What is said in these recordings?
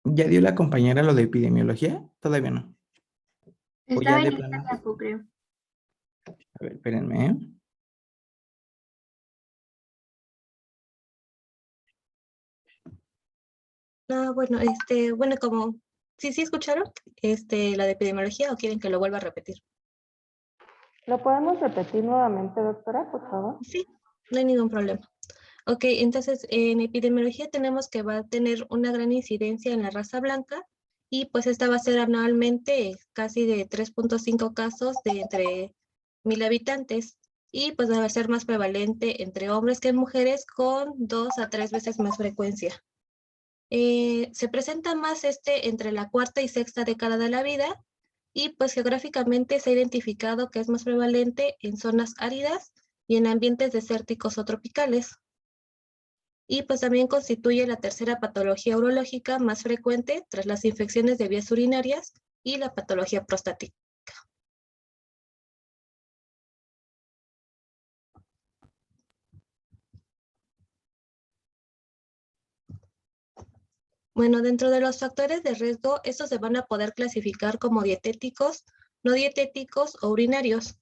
¿Ya dio la compañera lo de epidemiología? Todavía no. O ya Estaba de en lista plano. tiempo, creo. A ver, espérenme, ¿eh? Bueno, como, sí escucharon, la de epidemiología, o quieren que lo vuelva a repetir. ¿Lo podemos repetir nuevamente, doctora, por favor? Sí, no hay ningún problema. Ok, entonces en epidemiología tenemos que va a tener una gran incidencia en la raza blanca y pues esta va a ser anualmente casi de 3.5 casos de entre 1000 habitantes y pues va a ser más prevalente entre hombres que en mujeres con 2 a 3 veces más frecuencia. Se presenta más entre la cuarta y sexta década de la vida y pues geográficamente se ha identificado que es más prevalente en zonas áridas y en ambientes desérticos o tropicales. Y pues también constituye la tercera patología urológica más frecuente tras las infecciones de vías urinarias y la patología prostática. Bueno, dentro de los factores de riesgo, estos se van a poder clasificar como dietéticos, no dietéticos o urinarios.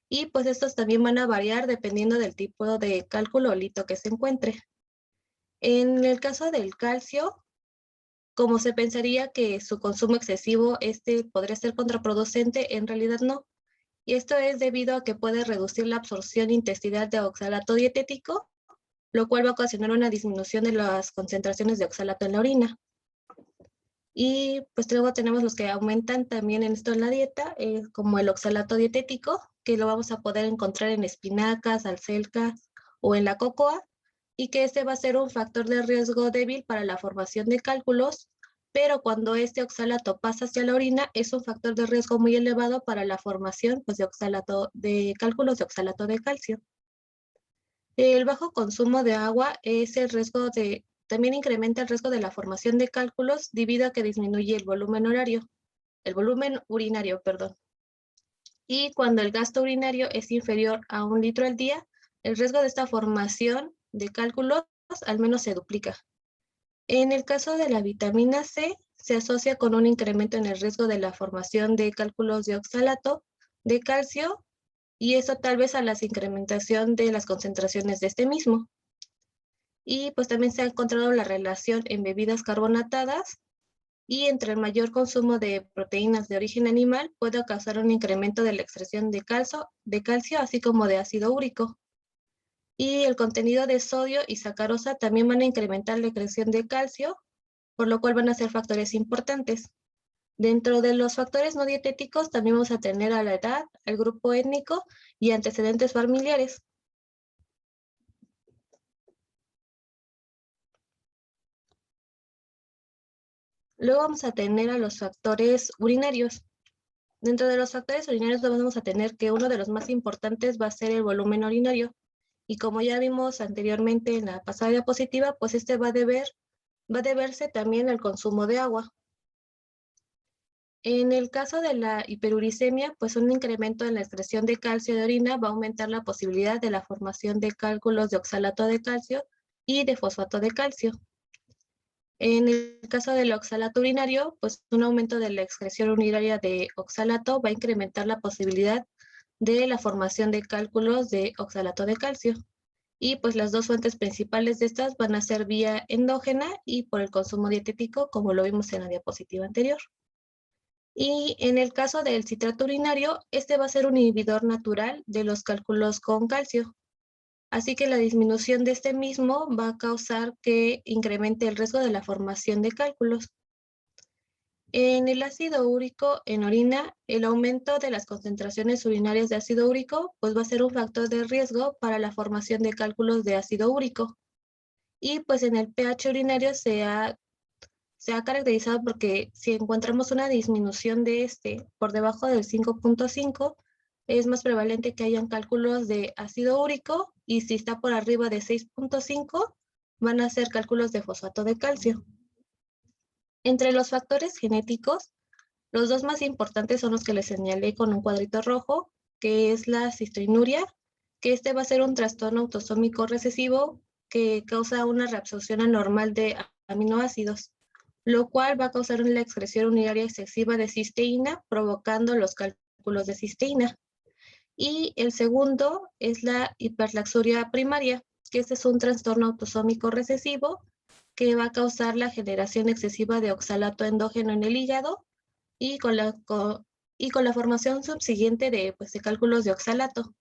Y pues estos también van a variar dependiendo del tipo de cálculo o lito que se encuentre. En el caso del calcio, como se pensaría que su consumo excesivo podría ser contraproducente, en realidad no. Y esto es debido a que puede reducir la absorción intestinal de oxalato dietético, lo cual va a ocasionar una disminución de las concentraciones de oxalato en la orina. Y pues luego tenemos los que aumentan también en esto en la dieta, como el oxalato dietético, que lo vamos a poder encontrar en espinacas, alcelcas o en la cocoa, y que este va a ser un factor de riesgo débil para la formación de cálculos, pero cuando este oxalato pasa hacia la orina es un factor de riesgo muy elevado para la formación pues, de cálculos de oxalato de calcio. El bajo consumo de agua también incrementa el riesgo de la formación de cálculos debido a que disminuye el volumen urinario, perdón. Y cuando el gasto urinario es inferior a 1 litro al día, el riesgo de esta formación de cálculos al menos se duplica. En el caso de la vitamina C, se asocia con un incremento en el riesgo de la formación de cálculos de oxalato, de calcio, y eso tal vez a la incrementación de las concentraciones de este mismo. Y pues también se ha encontrado la relación en bebidas carbonatadas y entre el mayor consumo de proteínas de origen animal puede causar un incremento de la excreción de calcio así como de ácido úrico. Y el contenido de sodio y sacarosa también van a incrementar la excreción de calcio, por lo cual van a ser factores importantes. Dentro de los factores no dietéticos también vamos a tener a la edad, al grupo étnico y antecedentes familiares. Luego vamos a tener a los factores urinarios. Dentro de los factores urinarios vamos a tener que uno de los más importantes va a ser el volumen urinario. Y como ya vimos anteriormente en la pasada diapositiva, pues va a deberse también al consumo de agua. En el caso de la hiperuricemia, pues un incremento en la excreción de calcio de orina va a aumentar la posibilidad de la formación de cálculos de oxalato de calcio y de fosfato de calcio. En el caso del oxalato urinario, pues un aumento de la excreción urinaria de oxalato va a incrementar la posibilidad de la formación de cálculos de oxalato de calcio. Y pues las dos fuentes principales de estas van a ser vía endógena y por el consumo dietético, como lo vimos en la diapositiva anterior. Y en el caso del citrato urinario, va a ser un inhibidor natural de los cálculos con calcio. Así que la disminución de este mismo va a causar que incremente el riesgo de la formación de cálculos. En el ácido úrico en orina, el aumento de las concentraciones urinarias de ácido úrico pues va a ser un factor de riesgo para la formación de cálculos de ácido úrico. Y pues en el pH urinario se ha caracterizado porque si encontramos una disminución de por debajo del 5.5, es más prevalente que hayan cálculos de ácido úrico, y si está por arriba de 6.5, van a ser cálculos de fosfato de calcio. Entre los factores genéticos, los dos más importantes son los que les señalé con un cuadrito rojo, que es la cistoinuria, que va a ser un trastorno autosómico recesivo que causa una reabsorción anormal de aminoácidos, lo cual va a causar la excreción urinaria excesiva de cisteína, provocando los cálculos de cisteína. Y el segundo es la hiperlaxuria primaria, que este es un trastorno autosómico recesivo que va a causar la generación excesiva de oxalato endógeno en el hígado y con la formación subsiguiente de cálculos de oxalato.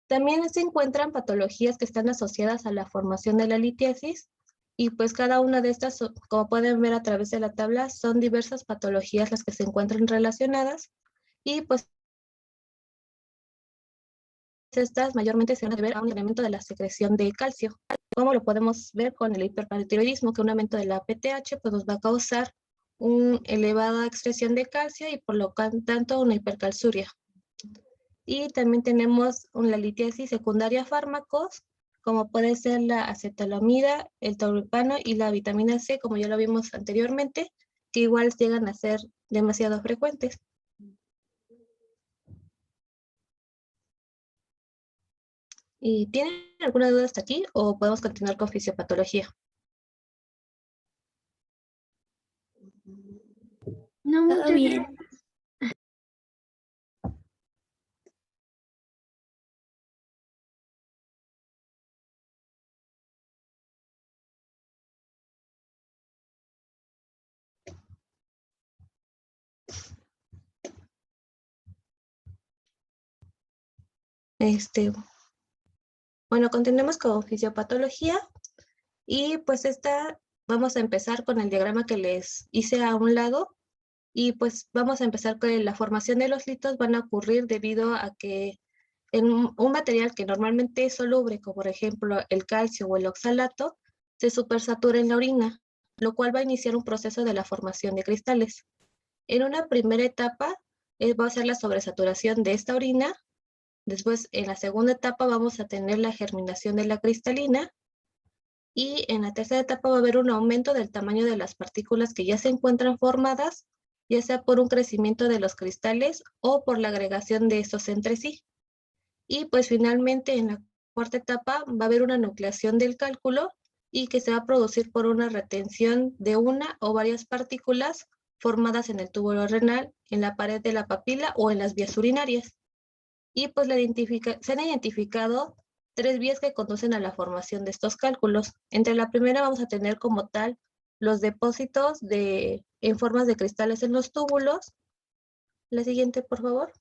También se encuentran patologías que están asociadas a la formación de la litiasis y pues cada una de estas, como pueden ver a través de la tabla, son diversas patologías las que se encuentran relacionadas y pues estas mayormente se van a deber a un incremento de la secreción de calcio, como lo podemos ver con el hiperparatiroidismo, que un aumento de la PTH pues nos va a causar una elevada excreción de calcio y por lo tanto una hipercalciuria. Y también tenemos la litiasis secundaria a fármacos, como puede ser la acetalamida, el tauripano y la vitamina C, como ya lo vimos anteriormente, que igual llegan a ser demasiado frecuentes. ¿Y tienen alguna duda hasta aquí o podemos continuar con fisiopatología? No, muchas bien. Bueno, continuemos con fisiopatología y pues vamos a empezar con el diagrama que les hice a un lado y pues vamos a empezar con la formación de los litos van a ocurrir debido a que en un material que normalmente es soluble, como por ejemplo el calcio o el oxalato, se supersatura en la orina, lo cual va a iniciar un proceso de la formación de cristales. En una primera etapa va a ser la sobresaturación de esta orina. Después, en la segunda etapa vamos a tener la germinación de la cristalina y en la tercera etapa va a haber un aumento del tamaño de las partículas que ya se encuentran formadas, ya sea por un crecimiento de los cristales o por la agregación de estos entre sí. Y pues finalmente en la cuarta etapa va a haber una nucleación del cálculo y que se va a producir por una retención de una o varias partículas formadas en el túbulo renal, en la pared de la papila o en las vías urinarias. Y pues se han identificado 3 vías que conducen a la formación de estos cálculos. Entre la primera vamos a tener como tal los depósitos en formas de cristales en los túbulos. La siguiente, por favor.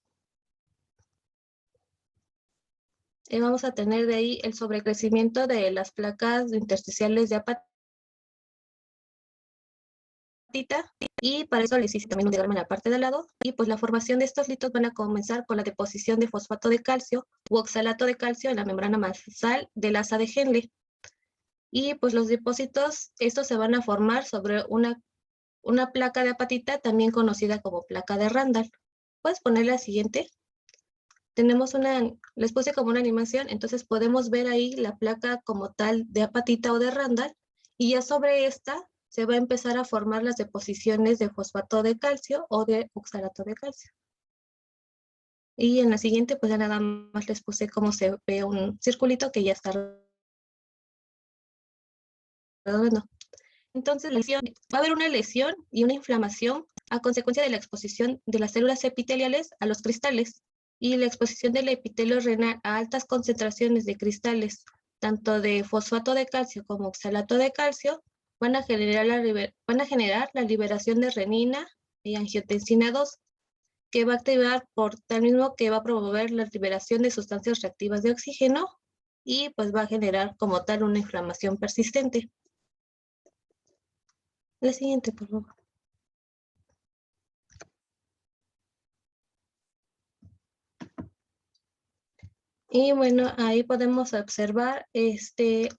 Vamos a tener de ahí el sobrecrecimiento de las placas intersticiales de apatita. Y para eso les hice también un diagrama en la parte de al lado. Y pues la formación de estos litos van a comenzar con la deposición de fosfato de calcio u oxalato de calcio en la membrana basal del asa de Henle. Y pues los depósitos, estos se van a formar sobre una placa de apatita, también conocida como placa de Randall. ¿Puedes poner la siguiente? Tenemos les puse como una animación, entonces podemos ver ahí la placa como tal de apatita o de Randall, y ya sobre esta se va a empezar a formar las deposiciones de fosfato de calcio o de oxalato de calcio. Y en la siguiente, pues ya nada más les puse cómo se ve un circulito que ya está redondo. Entonces, va a haber una lesión y una inflamación a consecuencia de la exposición de las células epiteliales a los cristales y la exposición del epitelio renal a altas concentraciones de cristales, tanto de fosfato de calcio como oxalato de calcio, van a generar la liberación de renina y angiotensina 2, que va a activar por tal mismo que va a promover la liberación de sustancias reactivas de oxígeno y pues va a generar como tal una inflamación persistente. La siguiente, por favor. Y bueno, ahí podemos observar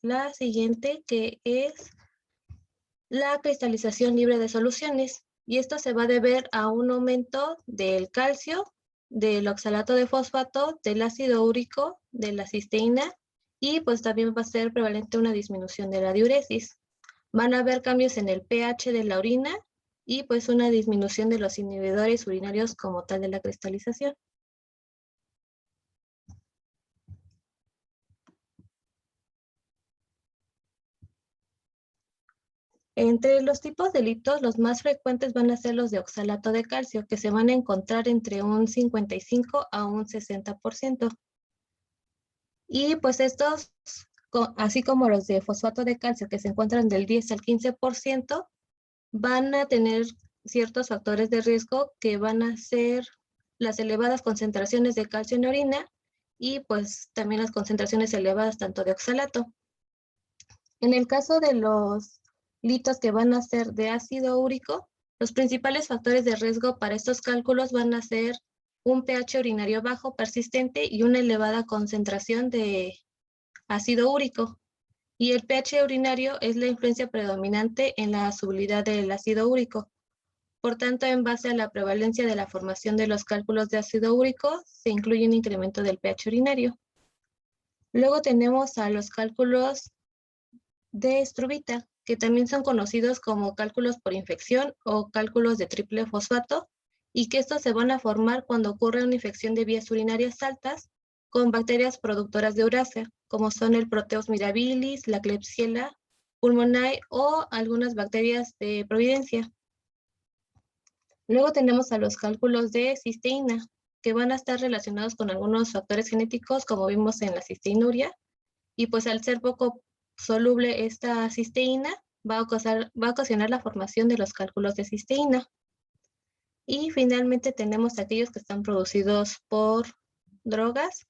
la siguiente, que es la cristalización libre de soluciones. Y esto se va a deber a un aumento del calcio, del oxalato de fosfato, del ácido úrico, de la cisteína, y pues también va a ser prevalente una disminución de la diuresis. Van a haber cambios en el pH de la orina y pues una disminución de los inhibidores urinarios como tal de la cristalización. Entre los tipos de litos, los más frecuentes van a ser los de oxalato de calcio, que se van a encontrar entre un 55 a un 60%. Y pues estos, así como los de fosfato de calcio, que se encuentran del 10 al 15%, van a tener ciertos factores de riesgo que van a ser las elevadas concentraciones de calcio en orina y pues también las concentraciones elevadas tanto de oxalato. En el caso de los litos que van a ser de ácido úrico, los principales factores de riesgo para estos cálculos van a ser un pH urinario bajo persistente y una elevada concentración de ácido úrico. Y el pH urinario es la influencia predominante en la solubilidad del ácido úrico. Por tanto, en base a la prevalencia de la formación de los cálculos de ácido úrico, se incluye un incremento del pH urinario. Luego tenemos a los cálculos de struvita, que también son conocidos como cálculos por infección o cálculos de triple fosfato, y que estos se van a formar cuando ocurre una infección de vías urinarias altas con bacterias productoras de urea, como son el Proteus mirabilis, la Klebsiella pulmonae o algunas bacterias de Providencia. Luego tenemos a los cálculos de cisteína, que van a estar relacionados con algunos factores genéticos, como vimos en la cisteinuria, y pues al ser poco soluble esta cisteína, va a ocasionar la formación de los cálculos de cisteína. Y finalmente tenemos aquellos que están producidos por drogas,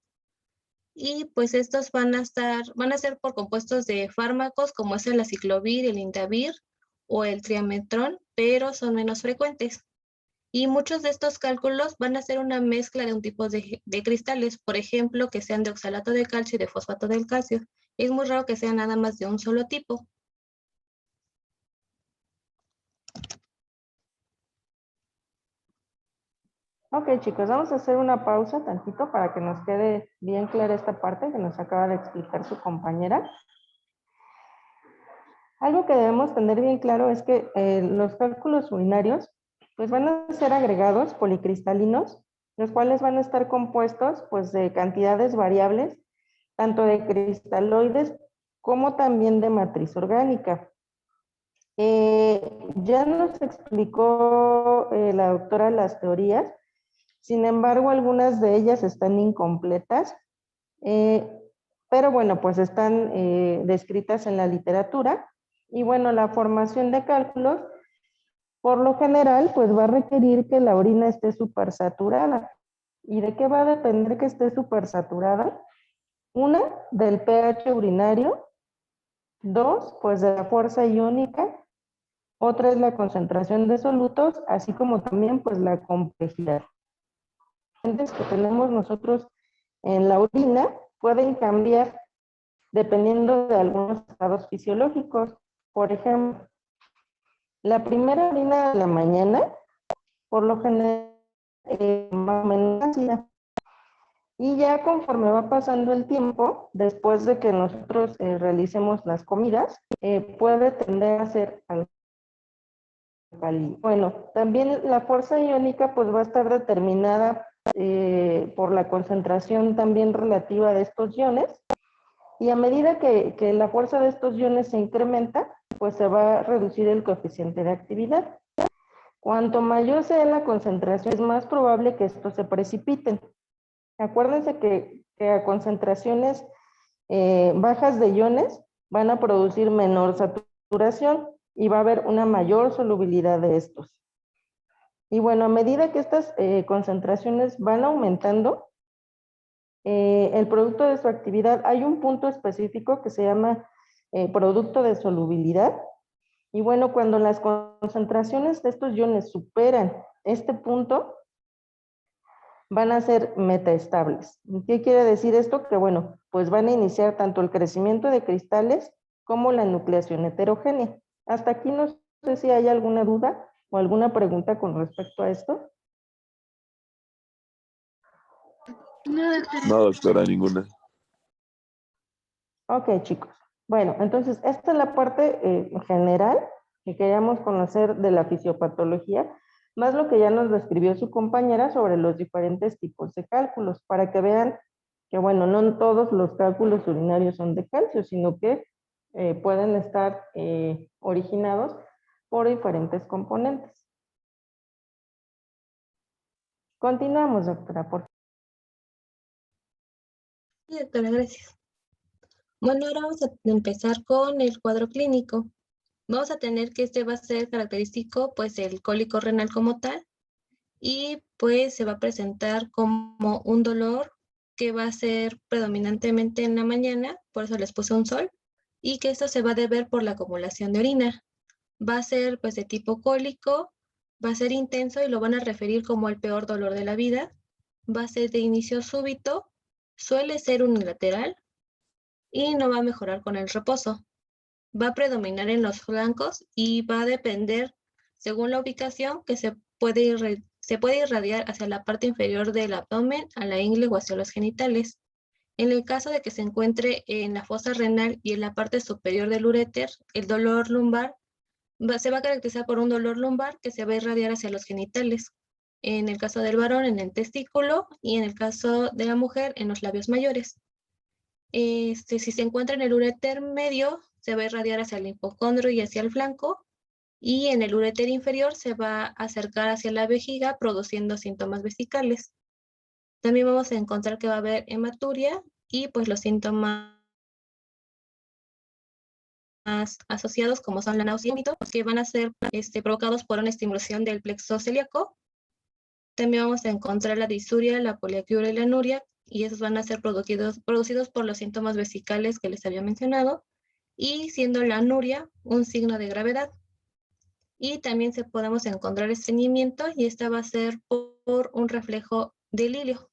y pues estos van a ser por compuestos de fármacos como es el aciclovir, el indavir o el triametrón, pero son menos frecuentes. Y muchos de estos cálculos van a ser una mezcla de un tipo de cristales, por ejemplo, que sean de oxalato de calcio y de fosfato del calcio. Es muy raro que sean nada más de un solo tipo. Ok, chicos, vamos a hacer una pausa tantito para que nos quede bien clara esta parte que nos acaba de explicar su compañera. Algo que debemos tener bien claro es que los cálculos urinarios pues van a ser agregados policristalinos, los cuales van a estar compuestos pues de cantidades variables, tanto de cristaloides como también de matriz orgánica. Ya nos explicó la doctora las teorías, sin embargo algunas de ellas están incompletas, pero bueno, pues están descritas en la literatura. Y bueno, la formación de cálculos, por lo general, pues va a requerir que la orina esté supersaturada. ¿Y de qué va a depender que esté supersaturada? Una, del pH urinario. Dos, pues de la fuerza iónica. Otra es la concentración de solutos, así como también pues la complejidad. Entonces, que tenemos nosotros en la orina pueden cambiar dependiendo de algunos estados fisiológicos. Por ejemplo, la primera orina de la mañana, por lo general, más o menos ácida. Y ya conforme va pasando el tiempo, después de que nosotros realicemos las comidas, puede tender a ser alcalino. Bueno, también la fuerza iónica pues va a estar determinada por la concentración también relativa de estos iones. Y a medida que la fuerza de estos iones se incrementa, pues se va a reducir el coeficiente de actividad. Cuanto mayor sea la concentración, es más probable que estos se precipiten. Acuérdense que a concentraciones bajas de iones van a producir menor saturación y va a haber una mayor solubilidad de estos. Y bueno, a medida que estas concentraciones van aumentando, el producto de su actividad, hay un punto específico que se llama producto de solubilidad. Y bueno, cuando las concentraciones de estos iones superan este punto, van a ser metaestables. ¿Qué quiere decir esto? Que bueno, pues van a iniciar tanto el crecimiento de cristales como la nucleación heterogénea. Hasta aquí no sé si hay alguna duda o alguna pregunta con respecto a esto. No, doctora. No, doctora, ninguna. Ok, chicos. Bueno, entonces esta es la parte general que queríamos conocer de la fisiopatología, más lo que ya nos describió su compañera sobre los diferentes tipos de cálculos, para que vean que, bueno, no todos los cálculos urinarios son de calcio, sino que pueden estar originados por diferentes componentes. Continuamos, doctora, por favor. Sí, doctora, gracias. Bueno, ahora vamos a empezar con el cuadro clínico. Vamos a tener que este va a ser característico, pues, el cólico renal como tal, y pues se va a presentar como un dolor que va a ser predominantemente en la mañana, por eso les puse un sol, y que esto se va a deber por la acumulación de orina. Va a ser pues de tipo cólico, va a ser intenso y lo van a referir como el peor dolor de la vida. Va a ser de inicio súbito, suele ser unilateral y no va a mejorar con el reposo. Va a predominar en los flancos y va a depender, según la ubicación, que se puede irradiar hacia la parte inferior del abdomen, a la ingle o hacia los genitales. En el caso de que se encuentre en la fosa renal y en la parte superior del uréter, el dolor lumbar se va a caracterizar por un dolor lumbar que se va a irradiar hacia los genitales. En el caso del varón, en el testículo, y en el caso de la mujer, en los labios mayores. Si se encuentra en el uréter medio, se va a irradiar hacia el hipocondrio y hacia el flanco, y en el uréter inferior se va a acercar hacia la vejiga, produciendo síntomas vesicales. También vamos a encontrar que va a haber hematuria y pues los síntomas asociados, como son la náusea y vómito, que van a ser provocados por una estimulación del plexo celíaco. También vamos a encontrar la disuria, la poliaquiura y la anuria, y esos van a ser producidos por los síntomas vesicales que les había mencionado, y siendo la anuria un signo de gravedad. Y también podemos encontrar estreñimiento, y esta va a ser por un reflejo del ilio.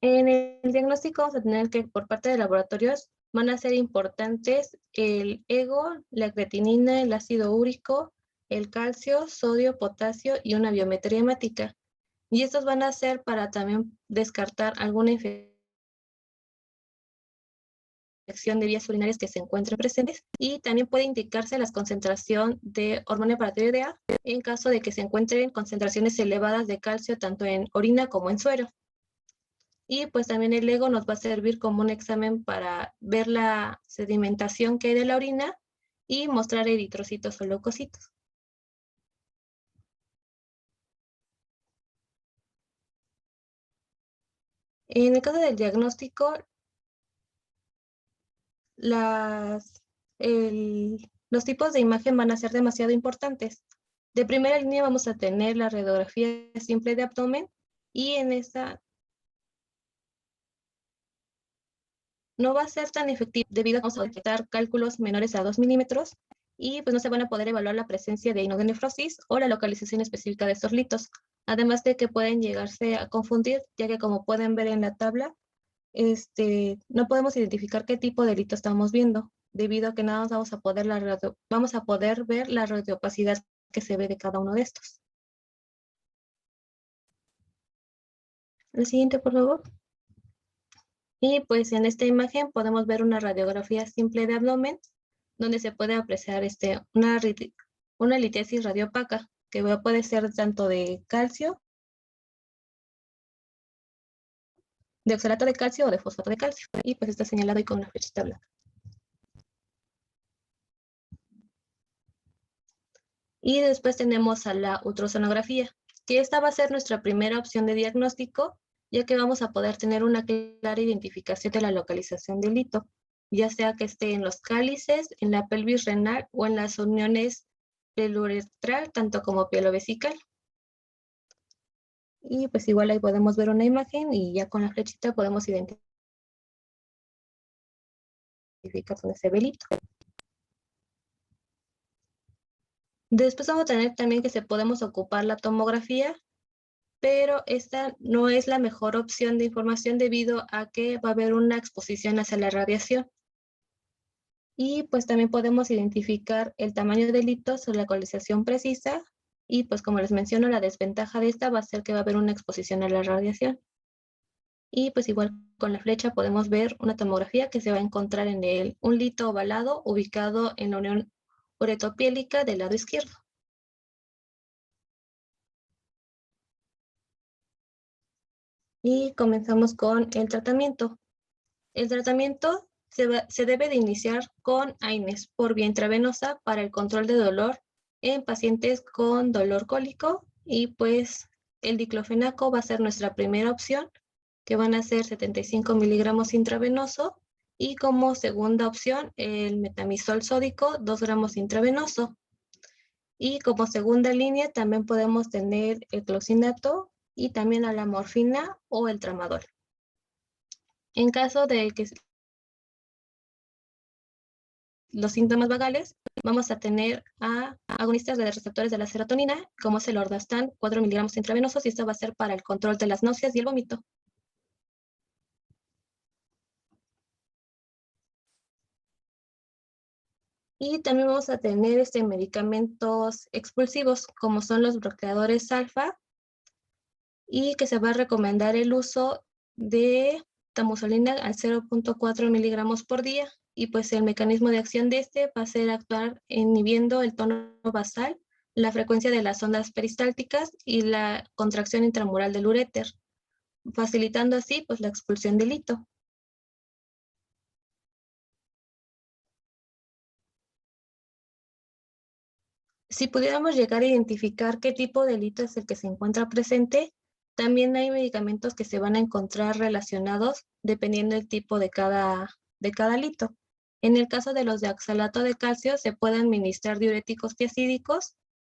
En el diagnóstico vamos a tener que por parte de laboratorios van a ser importantes el ego, la creatinina, el ácido úrico, el calcio, sodio, potasio y una biometría hemática. Y estos van a ser para también descartar alguna infección de vías urinarias que se encuentren presentes, y también puede indicarse la concentración de hormona paratiroidea en caso de que se encuentren concentraciones elevadas de calcio tanto en orina como en suero. Y pues también el ego nos va a servir como un examen para ver la sedimentación que hay de la orina y mostrar eritrocitos o leucocitos. En el caso del diagnóstico, los tipos de imagen van a ser demasiado importantes. De primera línea vamos a tener la radiografía simple de abdomen, y en esta no va a ser tan efectivo debido a que vamos a detectar cálculos menores a 2 milímetros, y pues no se van a poder evaluar la presencia de inodenefrosis o la localización específica de estos litos. Además de que pueden llegarse a confundir, ya que como pueden ver en la tabla, no podemos identificar qué tipo de lito estamos viendo, debido a que nada más vamos a poder ver la radioopacidad que se ve de cada uno de estos. La siguiente, por favor. Y pues en esta imagen podemos ver una radiografía simple de abdomen, donde se puede apreciar una litiasis radiopaca, que puede ser tanto de calcio, de oxalato de calcio o de fosfato de calcio. Y pues está señalado ahí con una flechita blanca. Y después tenemos a la ultrasonografía, que esta va a ser nuestra primera opción de diagnóstico, ya que vamos a poder tener una clara identificación de la localización del lito, ya sea que esté en los cálices, en la pelvis renal o en las uniones peluretral, tanto como pielo-vesical. Y pues igual ahí podemos ver una imagen y ya con la flechita podemos identificar dónde se ve el lito. Después vamos a tener también que podemos ocupar la tomografía, pero esta no es la mejor opción de información debido a que va a haber una exposición hacia la radiación. Y pues también podemos identificar el tamaño del lito, su localización precisa, y pues como les menciono, la desventaja de esta va a ser que va a haber una exposición a la radiación. Y pues igual con la flecha podemos ver una tomografía que se va a encontrar en un lito ovalado ubicado en la unión uretropiélica del lado izquierdo. Y comenzamos con el tratamiento. El tratamiento se debe de iniciar con AINES por vía intravenosa para el control de dolor en pacientes con dolor cólico, y pues el diclofenaco va a ser nuestra primera opción, que van a ser 75 miligramos intravenoso, y como segunda opción el metamizol sódico 2 gramos intravenoso. Y como segunda línea también podemos tener el clozinato y también a la morfina o el tramadol. En caso de que los síntomas vagales, vamos a tener a agonistas de receptores de la serotonina, como es el Ordastan, 4 miligramos intravenosos, y esto va a ser para el control de las náuseas y el vómito. Y también vamos a tener medicamentos expulsivos, como son los bloqueadores alfa, y que se va a recomendar el uso de tamoxifeno al 0.4 miligramos por día. Y pues el mecanismo de acción de va a ser actuar inhibiendo el tono basal, la frecuencia de las ondas peristálticas y la contracción intramural del uréter, facilitando así pues la expulsión del hito. Si pudiéramos llegar a identificar qué tipo de hito es el que se encuentra presente, también hay medicamentos que se van a encontrar relacionados dependiendo del tipo de cada lito. En el caso de los de oxalato de calcio, se pueden administrar diuréticos tiacídicos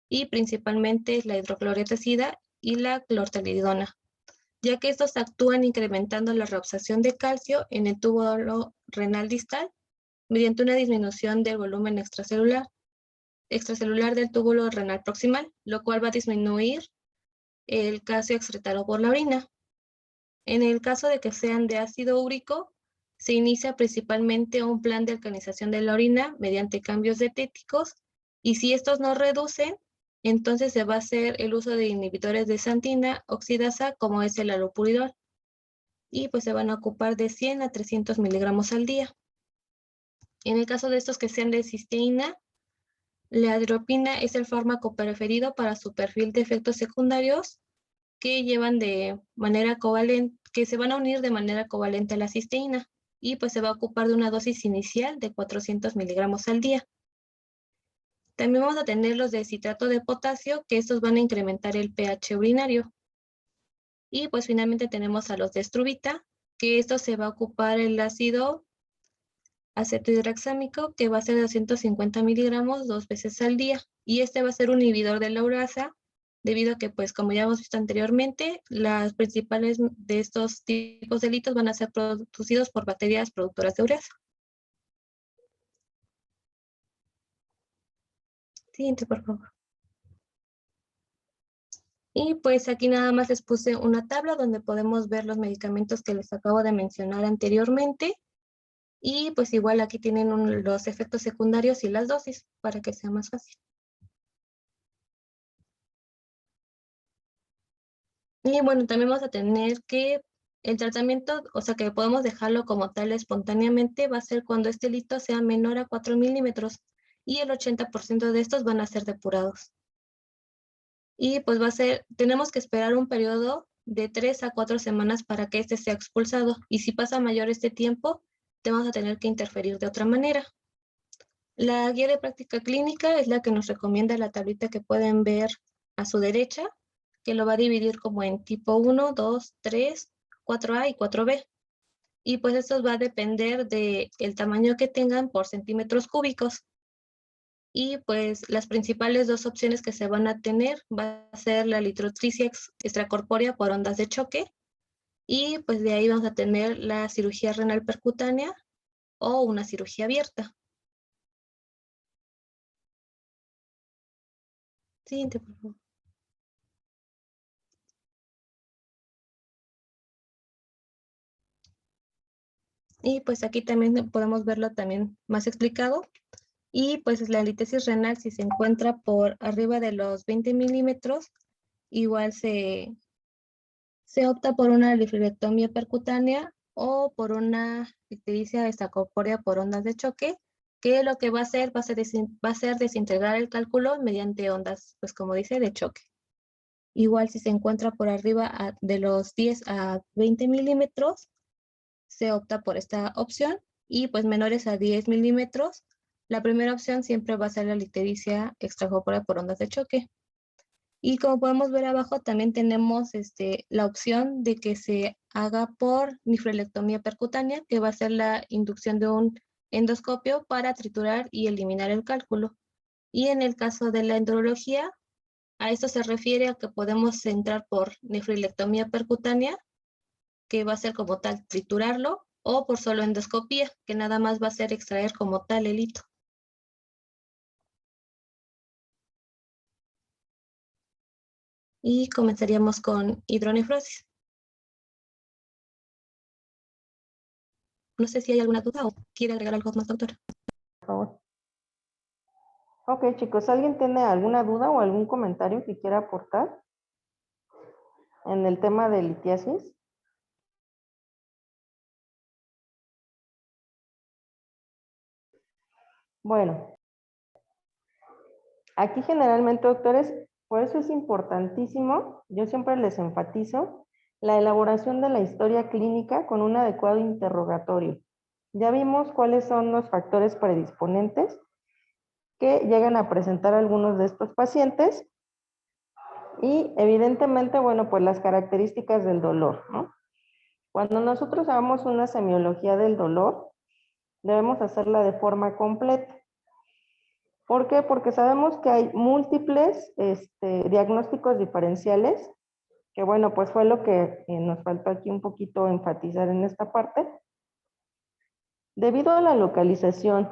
y principalmente la hidroclorotiazida y la clortalidona, ya que estos actúan incrementando la reabsorción de calcio en el túbulo renal distal mediante una disminución del volumen extracelular del túbulo renal proximal, lo cual va a disminuir el calcio excretado por la orina. En el caso de que sean de ácido úrico, se inicia principalmente un plan de alcalinización de la orina mediante cambios dietéticos, y si estos no reducen, entonces se va a hacer el uso de inhibidores de xantina oxidasa, como es el halopuridol, y pues se van a ocupar de 100 a 300 miligramos al día. En el caso de estos que sean de cisteína, la atropina es el fármaco preferido para su perfil de efectos secundarios que llevan de manera covalente, que se van a unir de manera covalente a la cisteína, y pues se va a ocupar de una dosis inicial de 400 miligramos al día. También vamos a tener los de citrato de potasio, que estos van a incrementar el pH urinario. Y pues finalmente tenemos a los de estrubita, que esto se va a ocupar el ácido acetohidroxámico, que va a ser de 250 miligramos 2 veces al día. Y este va a ser un inhibidor de la ureasa, debido a que, pues, como ya hemos visto anteriormente, las principales de estos tipos de litos van a ser producidos por bacterias productoras de ureasa. Siguiente, por favor. Y pues aquí nada más les puse una tabla donde podemos ver los medicamentos que les acabo de mencionar anteriormente. Y pues igual aquí tienen los efectos secundarios y las dosis para que sea más fácil. Y bueno, también vamos a tener que el tratamiento, o sea que podemos dejarlo como tal espontáneamente, va a ser cuando este lito sea menor a 4 milímetros, y el 80% de estos van a ser depurados. Y pues tenemos que esperar un periodo de 3 a 4 semanas para que este sea expulsado, y si pasa mayor este tiempo, te vamos a tener que interferir de otra manera. La guía de práctica clínica es la que nos recomienda la tablita que pueden ver a su derecha, que lo va a dividir como en tipo 1, 2, 3, 4A y 4B. Y pues esto va a depender del tamaño que tengan por centímetros cúbicos. Y pues las principales dos opciones que se van a tener va a ser la litrotripsia extracorpórea por ondas de choque, y pues de ahí vamos a tener la cirugía renal percutánea o una cirugía abierta. Siguiente, por favor. Y pues aquí también podemos verlo también más explicado. Y pues la lítesis renal, si se encuentra por arriba de los 20 milímetros, igual se opta por una linfectomía percutánea o por una ictericia extracorpórea por ondas de choque, que lo que va a hacer va a ser desintegrar el cálculo mediante ondas, pues como dice, de choque. Igual si se encuentra por arriba de los 10 a 20 milímetros, se opta por esta opción. Y pues menores a 10 milímetros, la primera opción siempre va a ser la litericia extracorpórea por ondas de choque. Y como podemos ver abajo, también tenemos la opción de que se haga por nefrolectomía percutánea, que va a ser la inducción de un endoscopio para triturar y eliminar el cálculo. Y en el caso de la endurología, a esto se refiere a que podemos entrar por nefrolectomía percutánea, que va a ser como tal triturarlo, o por solo endoscopía, que nada más va a ser extraer como tal el hito. Y comenzaríamos con hidronefrosis. No sé si hay alguna duda o quiere agregar algo más, doctora. Por favor. Ok, chicos, ¿alguien tiene alguna duda o algún comentario que quiera aportar en el tema de litiasis? Bueno, aquí generalmente, doctores, por eso es importantísimo, yo siempre les enfatizo, la elaboración de la historia clínica con un adecuado interrogatorio. Ya vimos cuáles son los factores predisponentes que llegan a presentar algunos de estos pacientes y evidentemente, bueno, pues las características del dolor, ¿no? Cuando nosotros hagamos una semiología del dolor, debemos hacerla de forma completa. ¿Por qué? Porque sabemos que hay múltiples diagnósticos diferenciales, que bueno, pues fue lo que nos faltó aquí un poquito enfatizar en esta parte. Debido a la localización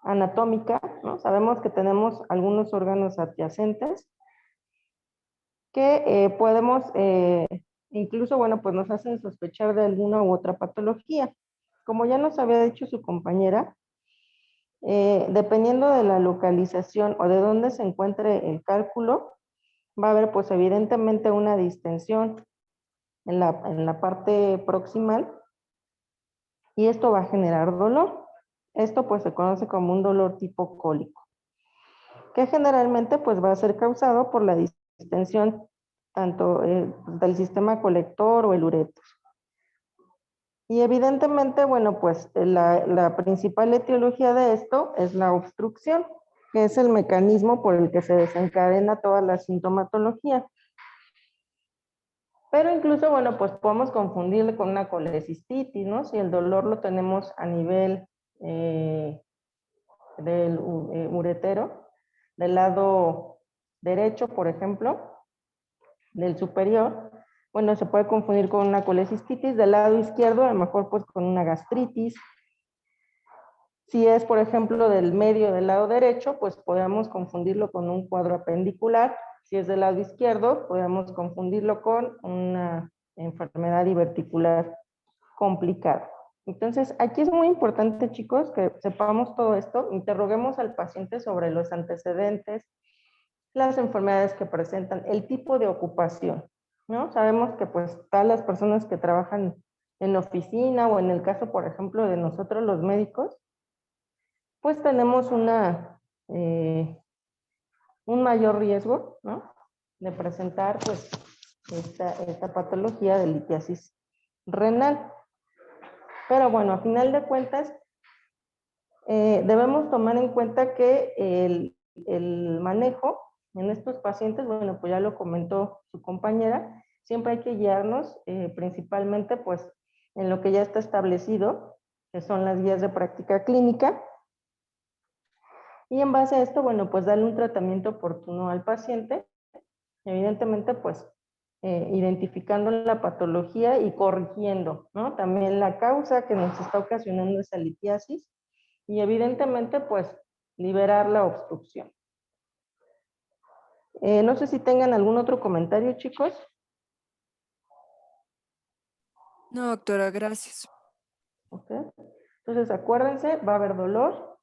anatómica, ¿no? Sabemos que tenemos algunos órganos adyacentes que podemos, incluso, bueno, pues nos hacen sospechar de alguna u otra patología. Como ya nos había dicho su compañera, dependiendo de la localización o de dónde se encuentre el cálculo, va a haber pues evidentemente una distensión en la parte proximal y esto va a generar dolor. Esto pues se conoce como un dolor tipo cólico, que generalmente pues va a ser causado por la distensión tanto del sistema colector o el ureter. Y evidentemente, bueno, pues la principal etiología de esto es la obstrucción, que es el mecanismo por el que se desencadena toda la sintomatología. Pero incluso, bueno, pues podemos confundirle con una colecistitis, ¿no? Si el dolor lo tenemos a nivel del uretero, del lado derecho, por ejemplo, del superior, bueno, se puede confundir con una colecistitis. Del lado izquierdo, a lo mejor pues con una gastritis. Si es, por ejemplo, del medio del lado derecho, pues podemos confundirlo con un cuadro apendicular. Si es del lado izquierdo, podemos confundirlo con una enfermedad diverticular complicada. Entonces, aquí es muy importante, chicos, que sepamos todo esto, interroguemos al paciente sobre los antecedentes, las enfermedades que presentan, el tipo de ocupación, ¿no? Sabemos que pues todas las personas que trabajan en oficina o en el caso, por ejemplo, de nosotros los médicos, pues tenemos un mayor riesgo, ¿no? De presentar pues esta patología de litiasis renal. Pero bueno, a final de cuentas, debemos tomar en cuenta que el manejo en estos pacientes, bueno, pues ya lo comentó su compañera, siempre hay que guiarnos principalmente pues en lo que ya está establecido, que son las guías de práctica clínica. Y en base a esto, bueno, pues darle un tratamiento oportuno al paciente, evidentemente pues identificando la patología y corrigiendo, ¿no? También la causa que nos está ocasionando esa litiasis y evidentemente pues liberar la obstrucción. No sé si tengan algún otro comentario, chicos. No, doctora, gracias. ¿Ok? Entonces acuérdense, va a haber dolor,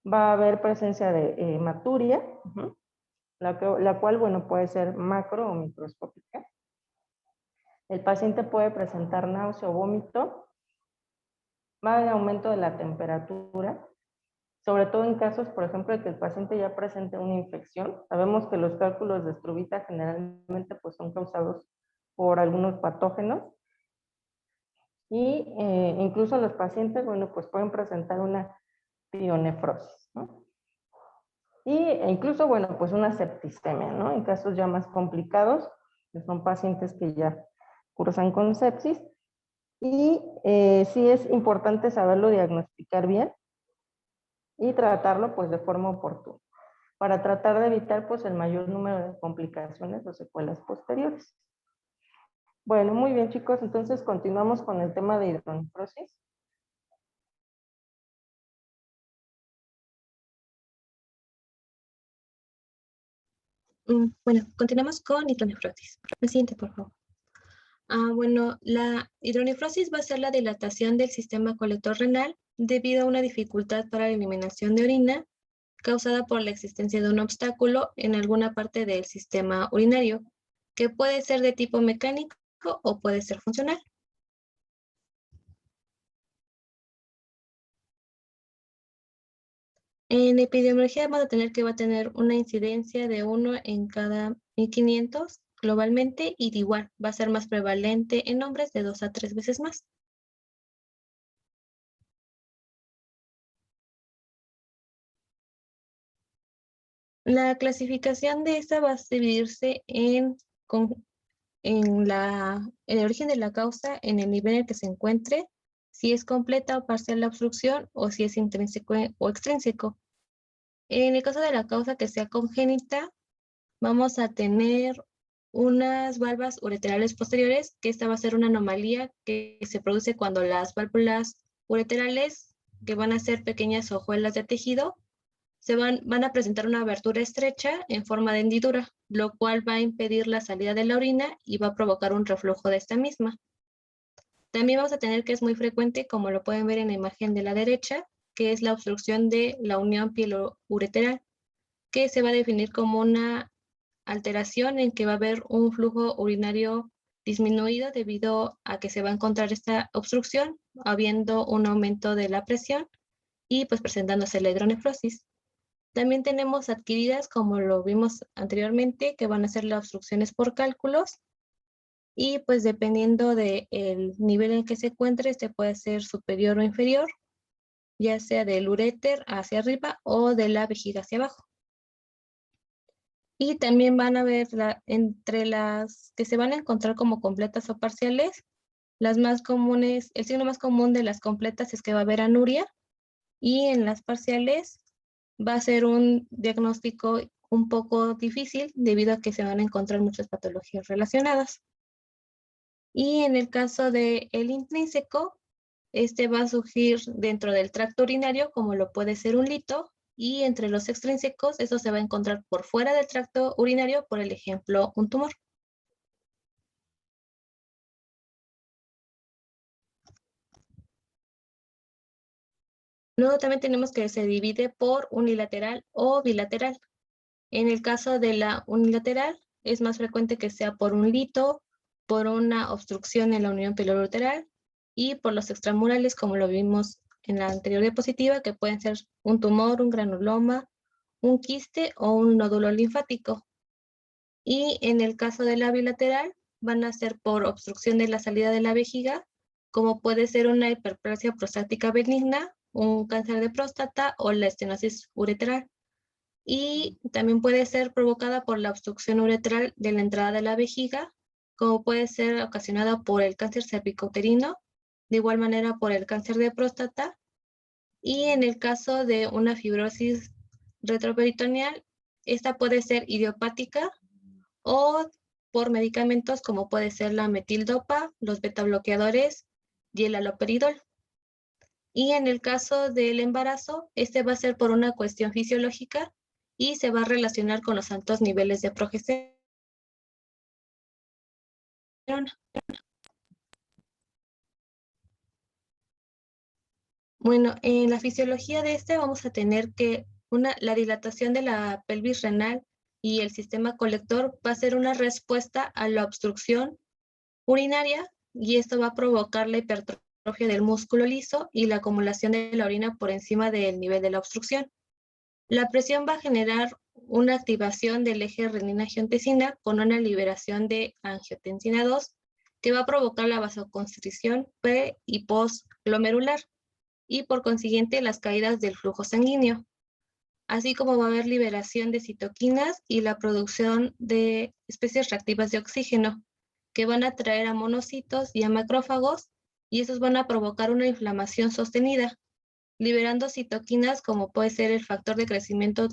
va a haber presencia de hematuria, la cual, bueno, puede ser macro o microscópica. El paciente puede presentar náusea o vómito, va a haber aumento de la temperatura, sobre todo en casos, por ejemplo, de que el paciente ya presente una infección. Sabemos que los cálculos de estruvita generalmente pues, son causados por algunos patógenos y incluso los pacientes, bueno, pues pueden presentar una pionefrosis, ¿no? E incluso, bueno, pues una septicemia, ¿no? En casos ya más complicados, que son pacientes que ya cursan con sepsis. Y sí es importante saberlo diagnosticar bien y tratarlo pues de forma oportuna, para tratar de evitar pues el mayor número de complicaciones o secuelas posteriores. Bueno, muy bien chicos, entonces continuamos con el tema de hidronefrosis. Bueno, continuamos con hidronefrosis. El siguiente, por favor. Bueno, la hidronefrosis va a ser la dilatación del sistema colector renal debido a una dificultad para la eliminación de orina causada por la existencia de un obstáculo en alguna parte del sistema urinario, que puede ser de tipo mecánico o puede ser funcional. En epidemiología vamos a tener que va a tener una incidencia de 1 en cada 1500 globalmente y de igual va a ser más prevalente en hombres de 2 a 3 veces más. La clasificación de esta va a dividirse en el origen de la causa, en el nivel en el que se encuentre, si es completa o parcial la obstrucción o si es intrínseco o extrínseco. En el caso de la causa que sea congénita, vamos a tener unas valvas ureterales posteriores, que esta va a ser una anomalía que se produce cuando las válvulas ureterales, que van a ser pequeñas hojuelas de tejido, van a presentar una abertura estrecha en forma de hendidura, lo cual va a impedir la salida de la orina y va a provocar un reflujo de esta misma. También vamos a tener que es muy frecuente, como lo pueden ver en la imagen de la derecha, que es la obstrucción de la unión pielo-ureteral, que se va a definir como una alteración en que va a haber un flujo urinario disminuido debido a que se va a encontrar esta obstrucción, habiendo un aumento de la presión y pues presentándose la hidronefrosis. También tenemos adquiridas, como lo vimos anteriormente, que van a ser las obstrucciones por cálculos. Y pues dependiendo del nivel en que se encuentre, este puede ser superior o inferior, ya sea del uréter hacia arriba o de la vejiga hacia abajo. Y también van a ver entre las que se van a encontrar como completas o parciales, las más comunes, el signo más común de las completas es que va a haber anuria, y en las parciales va a ser un diagnóstico un poco difícil debido a que se van a encontrar muchas patologías relacionadas. Y en el caso del intrínseco, este va a surgir dentro del tracto urinario, como lo puede ser un lito, y entre los extrínsecos, eso se va a encontrar por fuera del tracto urinario, por el ejemplo, un tumor. Luego también tenemos que se divide por unilateral o bilateral. En el caso de la unilateral, es más frecuente que sea por un lito, por una obstrucción en la unión pielo-ureteral y por los extramurales, como lo vimos en la anterior diapositiva, que pueden ser un tumor, un granuloma, un quiste o un nódulo linfático. Y en el caso de la bilateral, van a ser por obstrucción de la salida de la vejiga, como puede ser una hiperplasia prostática benigna, un cáncer de próstata o la estenosis ureteral. Y también puede ser provocada por la obstrucción uretral de la entrada de la vejiga, como puede ser ocasionada por el cáncer cervicouterino, de igual manera por el cáncer de próstata, y en el caso de una fibrosis retroperitoneal, esta puede ser idiopática o por medicamentos como puede ser la metildopa, los betabloqueadores y el haloperidol. Y en el caso del embarazo, este va a ser por una cuestión fisiológica y se va a relacionar con los altos niveles de progesterona. Bueno, en la fisiología de este vamos a tener que la dilatación de la pelvis renal y el sistema colector va a ser una respuesta a la obstrucción urinaria, y esto va a provocar la hipertrofia hipertrofia del músculo liso y la acumulación de la orina por encima del nivel de la obstrucción. La presión va a generar una activación del eje renina-angiotensina con una liberación de angiotensina 2 que va a provocar la vasoconstricción pre y postglomerular y por consiguiente las caídas del flujo sanguíneo, así como va a haber liberación de citoquinas y la producción de especies reactivas de oxígeno que van a atraer a monocitos y a macrófagos y esos van a provocar una inflamación sostenida, liberando citoquinas como puede ser el factor de crecimiento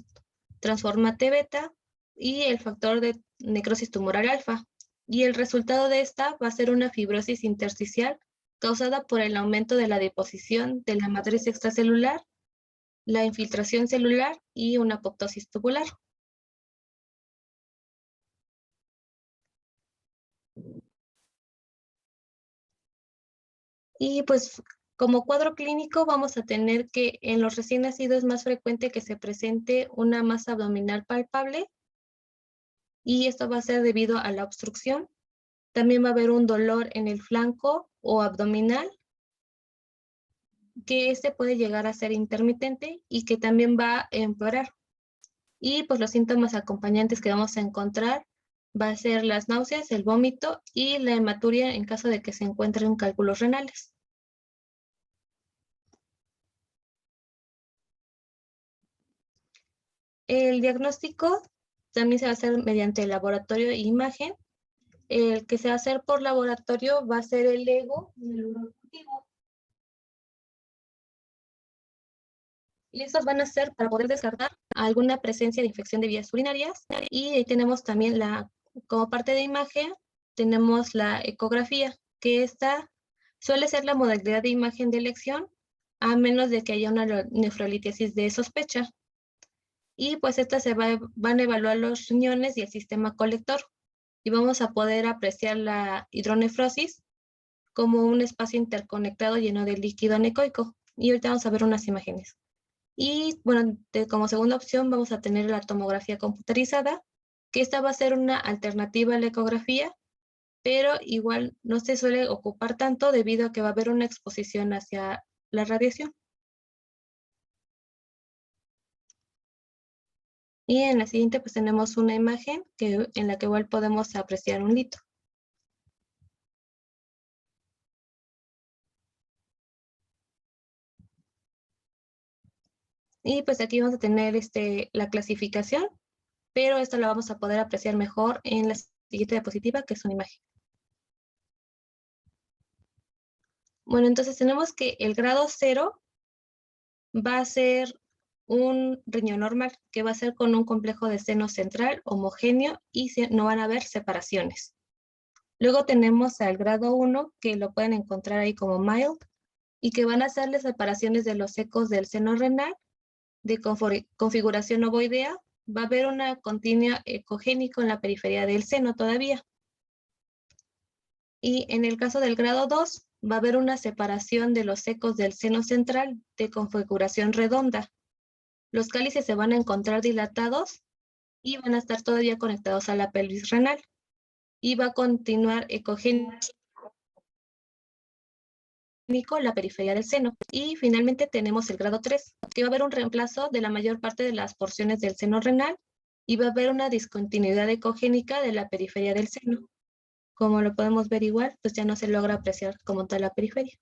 transformante beta y el factor de necrosis tumoral alfa. Y el resultado de esta va a ser una fibrosis intersticial causada por el aumento de la deposición de la matriz extracelular, la infiltración celular y una apoptosis tubular. Y pues como cuadro clínico vamos a tener que en los recién nacidos es más frecuente que se presente una masa abdominal palpable y esto va a ser debido a la obstrucción. También va a haber un dolor en el flanco o abdominal, que este puede llegar a ser intermitente y que también va a empeorar. Y pues los síntomas acompañantes que vamos a encontrar va a ser las náuseas, el vómito y la hematuria en caso de que se encuentren cálculos renales. El diagnóstico también se va a hacer mediante el laboratorio e imagen. El que se va a hacer por laboratorio va a ser el ego y el urocultivo. Y estos van a ser para poder descartar alguna presencia de infección de vías urinarias. Y ahí tenemos también como parte de imagen, tenemos la ecografía, que esta suele ser la modalidad de imagen de elección, a menos de que haya una nefrolitiasis de sospecha. Y pues estas van a evaluar los riñones y el sistema colector. Y vamos a poder apreciar la hidronefrosis como un espacio interconectado lleno de líquido anecoico. Y ahorita vamos a ver unas imágenes. Y bueno, como segunda opción vamos a tener la tomografía computarizada, que esta va a ser una alternativa a la ecografía, pero igual no se suele ocupar tanto debido a que va a haber una exposición hacia la radiación. Y en la siguiente pues tenemos una imagen en la que igual podemos apreciar un lito. Y pues aquí vamos a tener la clasificación, pero esto la vamos a poder apreciar mejor en la siguiente diapositiva, que es una imagen. Bueno, entonces tenemos que el grado 0 va a ser un riñón normal, que va a ser con un complejo de seno central homogéneo y no van a haber separaciones. Luego tenemos al grado 1, que lo pueden encontrar ahí como mild, y que van a ser las separaciones de los ecos del seno renal de configuración ovoidea. Va a haber una continua ecogénico en la periferia del seno todavía. Y en el caso del grado 2, va a haber una separación de los ecos del seno central de configuración redonda. Los cálices se van a encontrar dilatados y van a estar todavía conectados a la pelvis renal. Y va a continuar ecogénico la periferia del seno. Y finalmente tenemos el grado 3, que va a haber un reemplazo de la mayor parte de las porciones del seno renal y va a haber una discontinuidad ecogénica de la periferia del seno. Como lo podemos ver igual, pues ya no se logra apreciar como tal la periferia.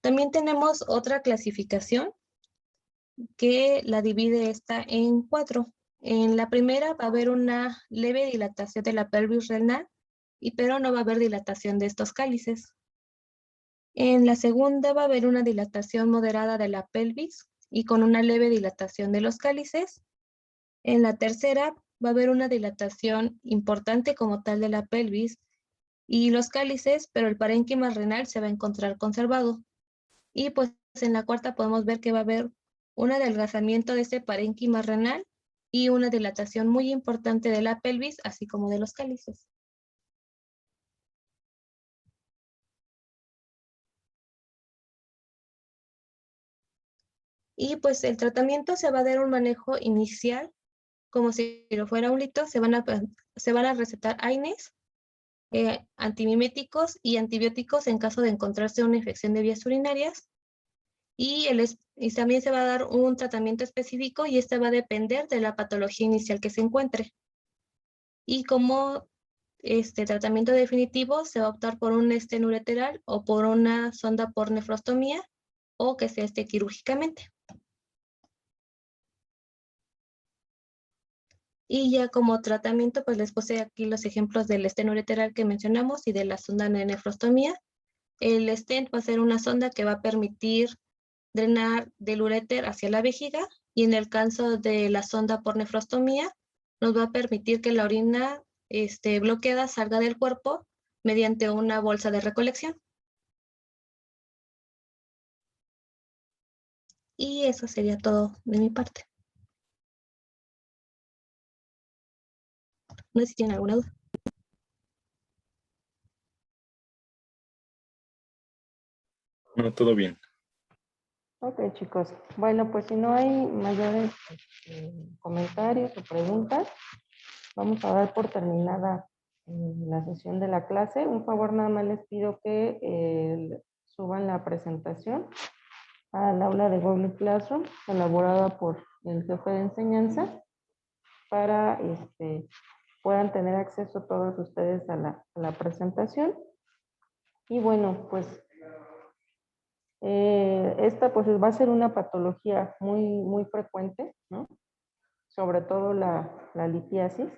También tenemos otra clasificación que la divide esta en 4. En la primera va a haber una leve dilatación de la pelvis renal, pero no va a haber dilatación de estos cálices. En la segunda va a haber una dilatación moderada de la pelvis y con una leve dilatación de los cálices. En la tercera va a haber una dilatación importante como tal de la pelvis y los cálices, pero el parénquima renal se va a encontrar conservado. Y pues en la cuarta podemos ver que va a haber un adelgazamiento de ese parénquima renal y una dilatación muy importante de la pelvis, así como de los cálices. Y pues el tratamiento se va a dar un manejo inicial, como si lo fuera un lito, se van a recetar AINES antimiméticos y antibióticos en caso de encontrarse una infección de vías urinarias. Y también se va a dar un tratamiento específico y este va a depender de la patología inicial que se encuentre. Y como tratamiento definitivo se va a optar por un estén ureteral o por una sonda por nefrostomía o que sea quirúrgicamente. Y ya como tratamiento, pues les puse aquí los ejemplos del estén ureteral que mencionamos y de la sonda de nefrostomía. El stent va a ser una sonda que va a permitir drenar del uréter hacia la vejiga y en el caso de la sonda por nefrostomía nos va a permitir que la orina bloqueada salga del cuerpo mediante una bolsa de recolección. Y eso sería todo de mi parte. No sé si tienen alguna duda. No, todo bien. Ok, chicos. Bueno, pues si no hay mayores comentarios o preguntas, vamos a dar por terminada la sesión de la clase. Un favor, nada más les pido que suban la presentación al aula de Google Classroom, elaborada por el jefe de enseñanza, para puedan tener acceso todos ustedes a la presentación. Y bueno, pues esta pues va a ser una patología muy frecuente, ¿no? Sobre todo la litiasis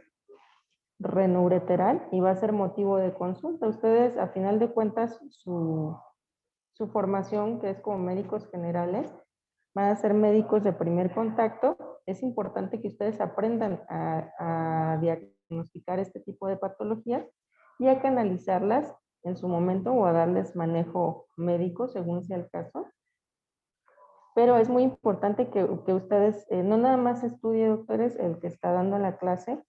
renoureteral, y va a ser motivo de consulta. Ustedes, a final de cuentas, su formación, que es como médicos generales, van a ser médicos de primer contacto. Es importante que ustedes aprendan a diagnosticar este tipo de patologías y a canalizarlas en su momento o a darles manejo médico según sea el caso. Pero es muy importante que ustedes no nada más estudien, doctores, el que está dando la clase.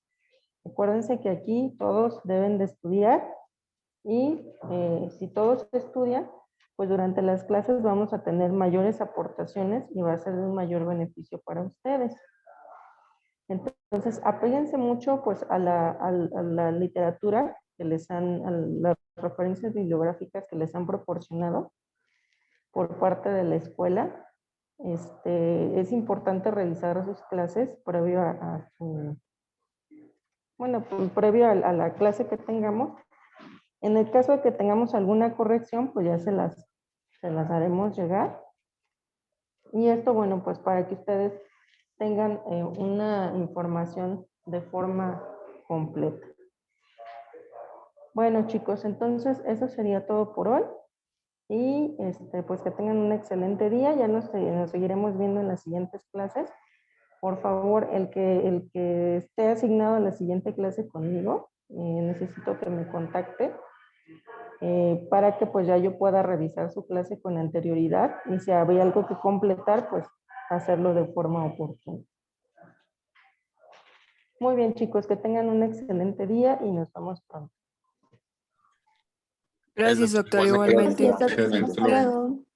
Acuérdense que aquí todos deben de estudiar y si todos estudian, pues durante las clases vamos a tener mayores aportaciones y va a ser de un mayor beneficio para ustedes. Entonces, apéguense mucho pues a la literatura que les han, a las referencias bibliográficas que les han proporcionado por parte de la escuela. Es importante revisar sus clases previo a su, bueno, pues, previo a la clase que tengamos. En el caso de que tengamos alguna corrección, pues ya se las haremos llegar. Y esto, bueno, pues para que ustedes tengan una información de forma completa. Bueno, chicos, entonces eso sería todo por hoy. Y pues que tengan un excelente día. Ya nos seguiremos viendo en las siguientes clases. Por favor, el que esté asignado a la siguiente clase conmigo, necesito que me contacte para que pues ya yo pueda revisar su clase con anterioridad y si había algo que completar, pues hacerlo de forma oportuna. Muy bien, chicos, que tengan un excelente día y nos vemos pronto. Gracias, doctor, igualmente. Gracias, doctor. Hasta luego. Hasta luego.